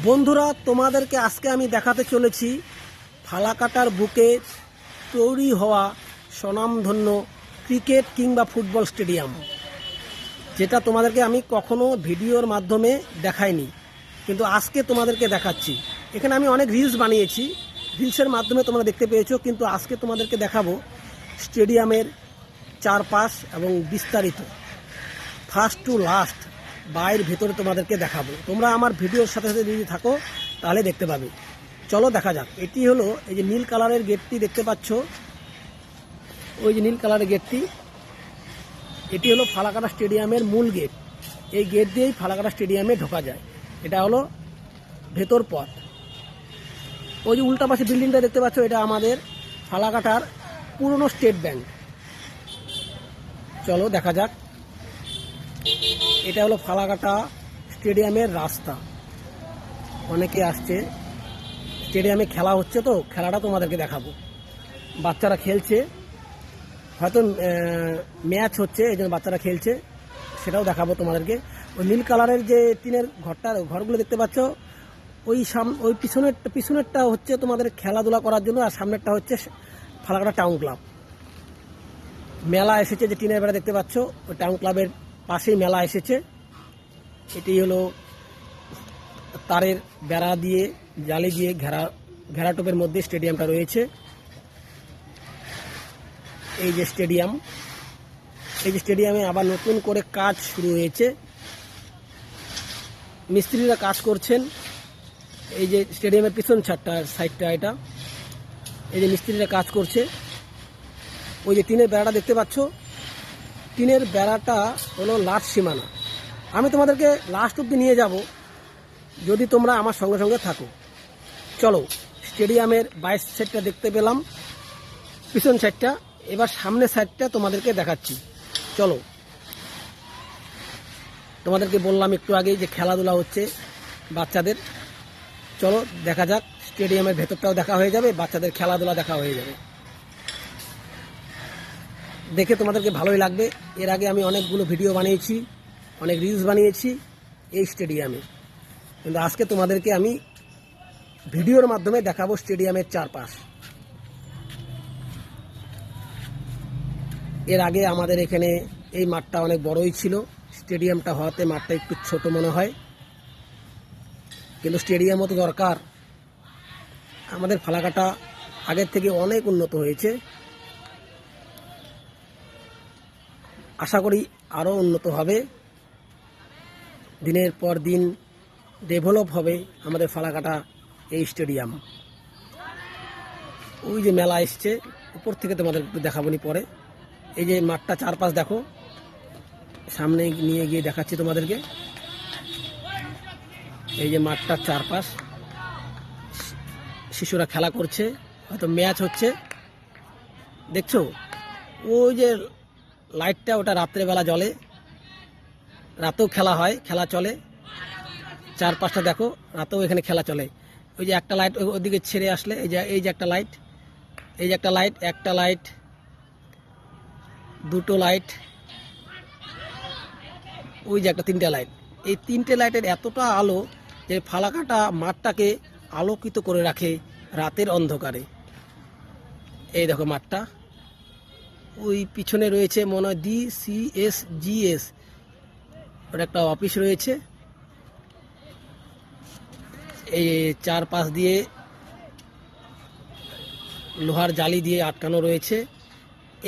বন্ধুরা, তোমাদেরকে আজকে আমি দেখাতে চলেছি ফালাকাটার বুকে তৈরি হওয়া স্বনামধন্য ক্রিকেট কিংবা ফুটবল স্টেডিয়াম, যেটা তোমাদেরকে আমি কখনো ভিডিওর মাধ্যমে দেখাইনি, কিন্তু আজকে তোমাদেরকে দেখাচ্ছি। এখানে আমি অনেক রিলস বানিয়েছি, রিলসের মাধ্যমে তোমরা দেখতে পেয়েছো, কিন্তু আজকে তোমাদেরকে দেখাবো স্টেডিয়ামের চারপাশ এবং বিস্তারিত ফার্স্ট টু লাস্ট বাইরের ভেতরে তোমাদেরকে দেখাবো। তোমরা আমার ভিডিওর সাথে সাথে যদি থাকো তাহলে দেখতে পাবে। চলো দেখা যাক। এটি হলো এই যে নীল কালারের গেটটি দেখতে পাচ্ছ, ওই যে নীল কালারের গেটটি, এটি হলো ফালাকাটা স্টেডিয়ামের মূল গেট। এই গেট দিয়েই ফালাকাটা স্টেডিয়ামে ঢোকা যায়। এটা হলো ভেতর পথ। ওই যে উল্টা পাশে বিল্ডিংটা দেখতে পাচ্ছ, এটা আমাদের ফালাকাটার পুরনো স্টেট ব্যাংক। চলো দেখা যাক। এটা হলো ফালাকাটা স্টেডিয়ামের রাস্তা। অনেকে আসছে, স্টেডিয়ামে খেলা হচ্ছে, তো খেলাটা তোমাদেরকে দেখাবো। বাচ্চারা খেলছে, হয়তো ম্যাচ হচ্ছে, এই জন্য বাচ্চারা খেলছে, সেটাও দেখাবো তোমাদেরকে। ওই নীল কালারের যে টিনের ঘরগুলো দেখতে পাচ্ছ, ওই পিছনেরটা হচ্ছে তোমাদের খেলাধুলা করার জন্য, আর সামনেরটা হচ্ছে ফালাকাটা টাউন ক্লাব। মেলা এসেছে, যে টিনের বেড়া দেখতে পাচ্ছ, ওই টাউন ক্লাবের পাশেই মেলা এসেছে। এটি হলো তারের বেড়া দিয়ে, জালি দিয়ে ঘেরাটোপের মধ্যে স্টেডিয়ামটা রয়েছে। এই যে স্টেডিয়াম, এই যে স্টেডিয়ামে আবার নতুন করে কাজ শুরু হয়েছে, মিস্ত্রিরা কাজ করছেন। এই যে স্টেডিয়ামের পিছন সাইডটা এটা, এই যে মিস্ত্রিরা কাজ করছে। ওই যে টিনের বেড়াটা দেখতে পাচ্ছ, টিনের বেড়াটা হলো লাস্ট সীমানা। আমি তোমাদেরকে লাস্ট অব্দি নিয়ে যাব যদি তোমরা আমার সঙ্গে সঙ্গে থাকো। চলো, স্টেডিয়ামের বাইশ সাইডটা দেখতে পেলাম, পিছন সাইডটা। এবার সামনের সাইডটা তোমাদেরকে দেখাচ্ছি। চলো, তোমাদেরকে বললাম একটু আগেই যে খেলাধুলা হচ্ছে বাচ্চাদের। চলো দেখা যাক। স্টেডিয়ামের ভেতরটাও দেখা হয়ে যাবে, বাচ্চাদের খেলাধুলা দেখা হয়ে যাবে। দেখে তোমাদেরকে ভালোই লাগবে। এর আগে আমি অনেকগুলো ভিডিও বানিয়েছি, অনেক রিলস বানিয়েছি এই স্টেডিয়ামে, কিন্তু আজকে তোমাদেরকে আমি ভিডিওর মাধ্যমে দেখাবো স্টেডিয়ামের চারপাশ। এর আগে আমাদের এখানে এই মাঠটা অনেক বড়ই ছিল, স্টেডিয়ামটা হওয়াতে মাঠটা একটু ছোট মনে হয়, কিন্তু স্টেডিয়ামও তো দরকার। আমাদের ফালাকাটা আগের থেকে অনেক উন্নত হয়েছে, আশা করি আরও উন্নত হবে। দিনের পর দিন ডেভেলপ হবে আমাদের ফালাকাটা এই স্টেডিয়াম। ওই যে মেলা এসছে, উপর থেকে তোমাদের একটু দেখাবনি পরে। এই যে মাঠটা চারপাশ দেখো, সামনে নিয়ে গিয়ে দেখাচ্ছি তোমাদেরকে। এই যে মাঠটার চারপাশ, শিশুরা খেলা করছে, হয়তো ম্যাচ হচ্ছে, দেখছো? ওই যে লাইটটা, ওটা রাত্রেবেলা জ্বলে, রাতেও খেলা হয়, খেলা চলে। চারপাশটা দেখো, রাতেও এখানে খেলা চলে। ওই যে একটা লাইট ওইদিকে ছেড়ে আসলে, এই যে একটা লাইট, এই যে একটা লাইট, দুটো লাইট, ওই যে একটা তিনটে লাইট। এই তিনটে লাইটের এতটা আলো যে ফালাকাটা মাঠটাকে আলোকিত করে রাখে রাতের অন্ধকারে। এই দেখো মাঠটা, ওই পিছনে রয়েছে মনে হয় DCSGS, ওটা একটা অফিস রয়েছে। এই চারপাশ দিয়ে লোহার জালি দিয়ে আটকানো রয়েছে।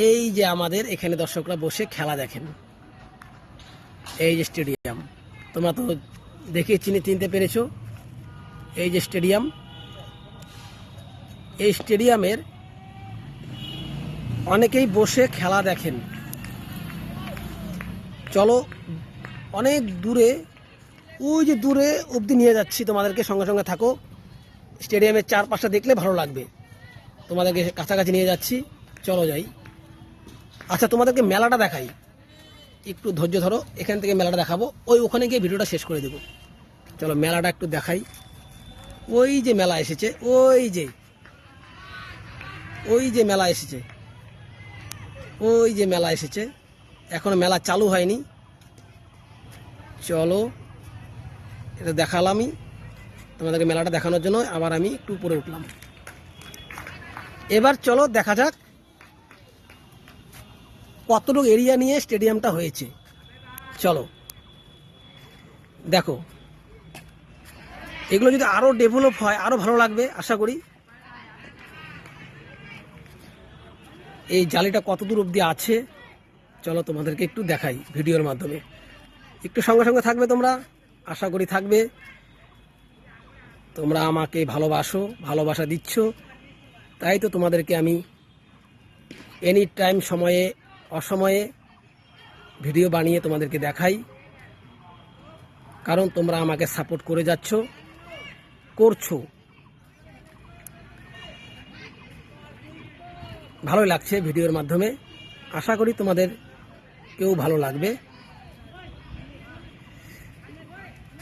এই যে আমাদের এখানে দর্শকরা বসে খেলা দেখেন। এই যে স্টেডিয়াম, তোমরা তো দেখে চিনতে পেরেছো। এই যে স্টেডিয়াম, এই স্টেডিয়ামের অনেকেই বসে খেলা দেখেন। চলো, অনেক দূরে, ওই যে দূরে অবধি নিয়ে যাচ্ছি তোমাদেরকে, সঙ্গে সঙ্গে থাকো। স্টেডিয়ামের চারপাশটা দেখলে ভালো লাগবে, তোমাদেরকে কাছাকাছি নিয়ে যাচ্ছি। চলো যাই। আচ্ছা, তোমাদেরকে মেলাটা দেখাই, একটু ধৈর্য ধরো। এখান থেকে মেলাটা দেখাবো, ওখানে গিয়ে ভিডিওটা শেষ করে দেবো। চলো মেলাটা একটু দেখাই। ওই যে মেলা এসেছে, ওই যে মেলা এসেছে, ওই যে মেলা এসেছে, এখনো মেলা চালু হয়নি। চলো, এটা দেখালামই। তোমাদেরকে মেলাটা দেখানোর জন্য আবার আমি একটু উপরে উঠলাম। এবার চলো দেখা যাক কতটুকু এরিয়া নিয়ে স্টেডিয়ামটা হয়েছে। চলো দেখো, এগুলো যদি আরও ডেভেলপ হয় আরও ভালো লাগবে আশা করি। এই জালিটা কত দূর অবধি আছে চলো তোমাদেরকে একটু দেখাই ভিডিওর মাধ্যমে। একটু সঙ্গে সঙ্গে থাকবে তোমরা, আশা করি থাকবে। তোমরা আমাকে ভালোবাসো, ভালোবাসা দিচ্ছ, তাই তো তোমাদেরকে আমি এনি টাইম সময়ে অসময়ে ভিডিও বানিয়ে তোমাদেরকে দেখাই। কারণ তোমরা আমাকে সাপোর্ট করে যাচ্ছ, করছো, ভালোই লাগছে ভিডিওর মাধ্যমে। আশা করি তোমাদের কেউ ভালো লাগবে।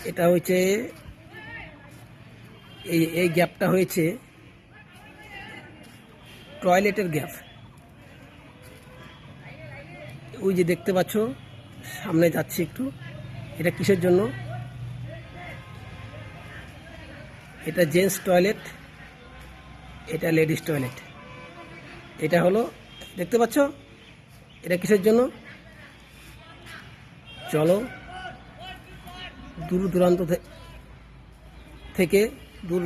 এটা হচ্ছে এই গ্যাপটা হয়েছে টয়লেটের গ্যাপ। ওই যে দেখতে পাচ্ছ সামনে যাচ্ছি একটু, এটা কিসের জন্য? এটা জেন্টস টয়লেট, এটা লেডিস টয়লেট। এটা হলো, দেখতে পাচ্ছ এটা কিসের জন্য? চলো দূর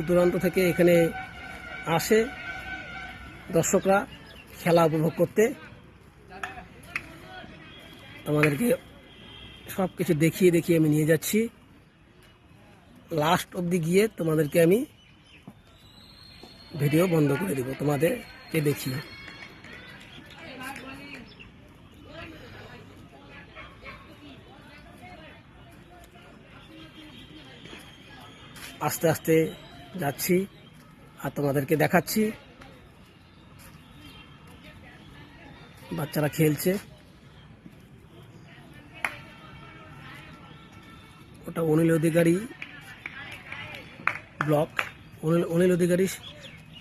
দূরান্ত থেকে এখানে আসে দর্শকরা খেলা উপভোগ করতে। তোমাদেরকে সব কিছু দেখিয়ে আমি নিয়ে যাচ্ছি। লাস্ট অবধি গিয়ে তোমাদেরকে আমি ভিডিও বন্ধ করে দেব তোমাদেরকে দেখিয়ে। আস্তে আস্তে যাচ্ছি আর তোমাদেরকে দেখাচ্ছি। বাচ্চারা খেলছে। ওটা অনিল অধিকারী ব্লক। অনিল অধিকারী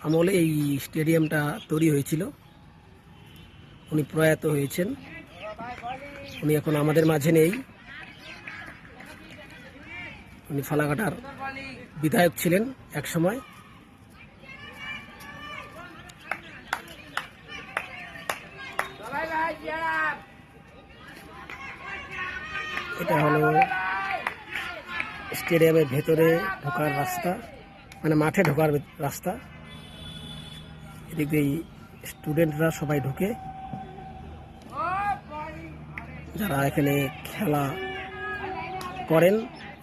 আমলে এই স্টেডিয়ামটা তৈরি হয়েছিল। উনি প্রয়াত হয়েছেন, উনি এখন আমাদের মাঝে নেই। উনি ফালাকাটার বিধায়ক ছিলেন এক সময়। এটা হলো স্টেডিয়ামের ভেতরে ঢোকার রাস্তা, মানে মাঠে ঢোকার রাস্তা। এদিক দিয়ে স্টুডেন্টরা সবাই ঢুকে, যারা এখানে খেলা করেন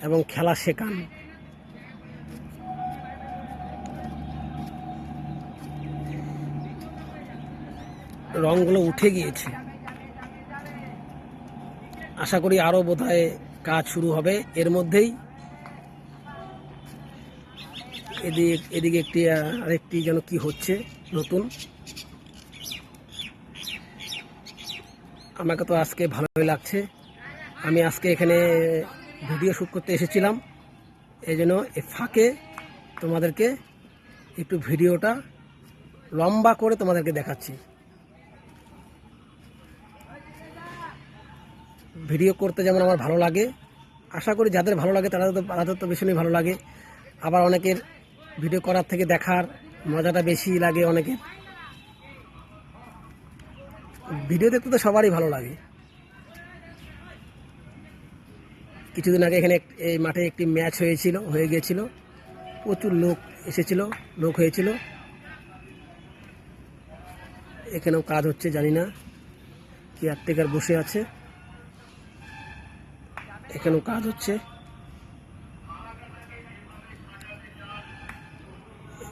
এবং খেলা শেখান। রংগুলো উঠে গিয়েছে, আশা করি আরও বোধহয় কাজ শুরু হবে এর মধ্যেই। এদিকে আরেকটি যেন কি হচ্ছে নতুন। আমাকে তো আজকে ভালোই লাগছে। আমি আজকে এখানে ভিডিও শ্যুট করতে এসেছিলাম, এই জন্য এ ফাঁকে তোমাদেরকে একটু ভিডিওটা লম্বা করে তোমাদেরকে দেখাচ্ছি। ভিডিও করতে যেমন আমার ভালো লাগে, আশা করি যাদের ভালো লাগে তাদের তো ভীষণই ভালো লাগে। আবার অনেকের ভিডিও করার থেকে দেখার মজাটা বেশি লাগে। অনেকের ভিডিও দেখতে তো সবারই ভালো লাগে। কিছুদিন আগে এখানে এই মাঠে একটি ম্যাচ হয়ে গিয়েছিল, প্রচুর লোক এসেছিল, লোক হয়েছিল। এখানেও কাজ হচ্ছে, জানি না কেয়ারটেকার বসে আছে, এখানেও কাজ হচ্ছে,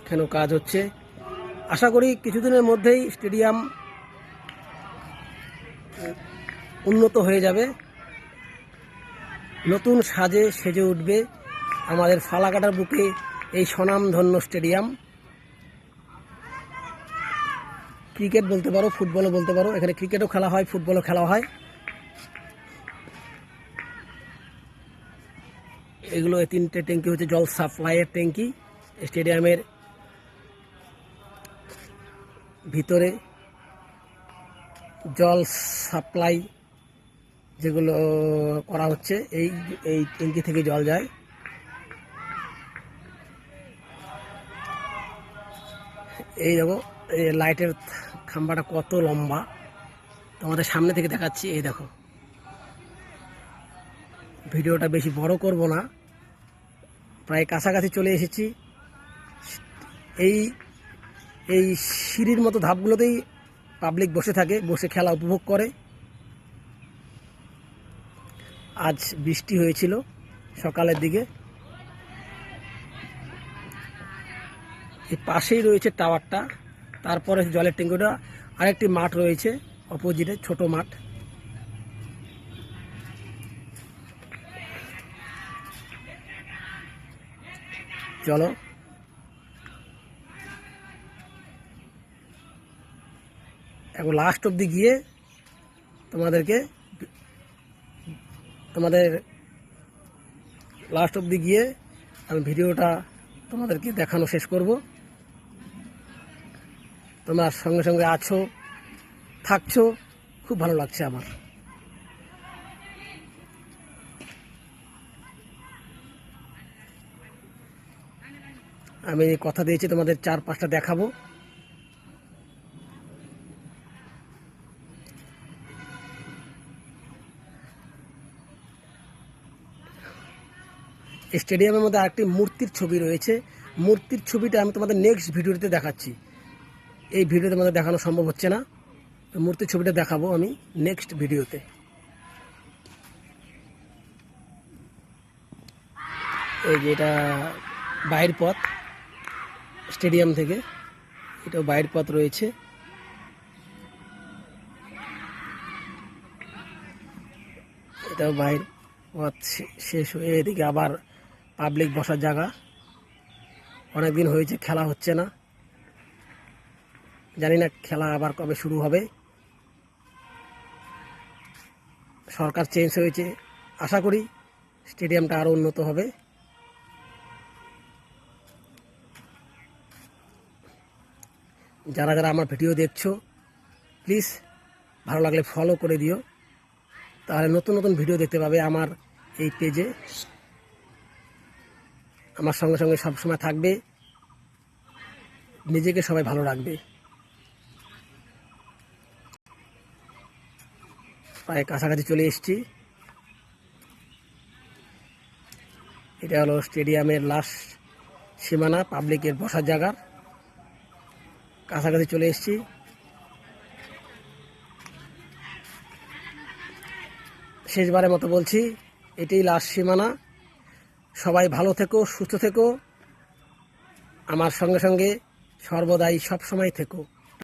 এখানেও কাজ হচ্ছে। আশা করি কিছুদিনের মধ্যেই স্টেডিয়াম উন্নত হয়ে যাবে, নতুন সাজে সেজে উঠবে আমাদের ফালাকাটার বুকে এই স্বনামধন্য স্টেডিয়াম। ক্রিকেট বলতে পারো, ফুটবলও বলতে পারো, এখানে ক্রিকেটও খেলা হয়, ফুটবলও খেলা হয়। এগুলো এই তিনটে ট্যাঙ্কি হচ্ছে জল সাপ্লাইয়ের ট্যাঙ্কি। স্টেডিয়ামের ভিতরে জল সাপ্লাই যেগুলো করা হচ্ছে, এই ট্যাঙ্কি থেকে জল যায়। এই দেখো, এই লাইটের খাম্বাটা কত লম্বা, তোমাদের সামনে থেকে দেখাচ্ছি। এই দেখো, ভিডিওটা বেশি বড় করব না, প্রায় কাছাকাছি চলে এসেছি। এই এই সিঁড়ির মতো ধাপগুলোতেই পাবলিক বসে থাকে, বসে খেলা উপভোগ করে। আজ বৃষ্টি হয়েছিল সকালের দিকে। এই পাশেই রয়েছে টাওয়ারটা, তারপরে জলের ট্যাঙ্কিটা, আরেকটি মাঠ রয়েছে অপোজিটে, ছোট মাঠ। চলো এখন লাস্ট অবধি গিয়ে তোমাদের লাস্ট অবধি গিয়ে আমি ভিডিওটা তোমাদেরকে দেখানো শেষ করব। তোমরা সঙ্গে সঙ্গে আছো, থাকছো, খুব ভালো লাগছে আমার। আমি কথা দিয়েছি তোমাদের 4-5টা দেখাবো। স্টেডিয়ামের মধ্যে আরেকটি মূর্তির ছবি রয়েছে। মূর্তির ছবিটা আমি তোমাদের নেক্সট ভিডিওতে দেখাচ্ছি, এই ভিডিওতে তোমাদের দেখানো সম্ভব হচ্ছে না। মূর্তির ছবিটা দেখাবো আমি নেক্সট ভিডিওতে। এই যে এটা বাইরের পথ স্টেডিয়াম থেকে, এটাও বাইরের পথ রয়েছে। এটাও বাইরের পথ শেষ হয়ে এদিকে আবার পাবলিক বসার জায়গা। অনেকদিন হয়েছে খেলা হচ্ছে না, জানি না খেলা আবার কবে শুরু হবে। সরকার চেঞ্জ হয়েছে, আশা করি স্টেডিয়ামটা আরও উন্নত হবে। যারা যারা আমার ভিডিও দেখছো, প্লিজ ভালো লাগলে ফলো করে দিও, তাহলে নতুন নতুন ভিডিও দেখতে পাবে আমার এই পেজে। আমার সঙ্গে সঙ্গে সবসময় থাকবে, নিজেকে সবাই ভালো রাখবে। প্রায় কাছাকাছি চলে এসেছি। এটা হলো স্টেডিয়ামের লাস্ট সীমানা, পাবলিকের বসার জায়গার কাছাকাছি চলে এসেছি। শেষবারের মতো বলছি, এটাই লাস্ট সীমানা। সবাই ভালো থেকো, সুস্থ থেকো, আমার সঙ্গে সঙ্গে সর্বদাই সব সময় থেকো।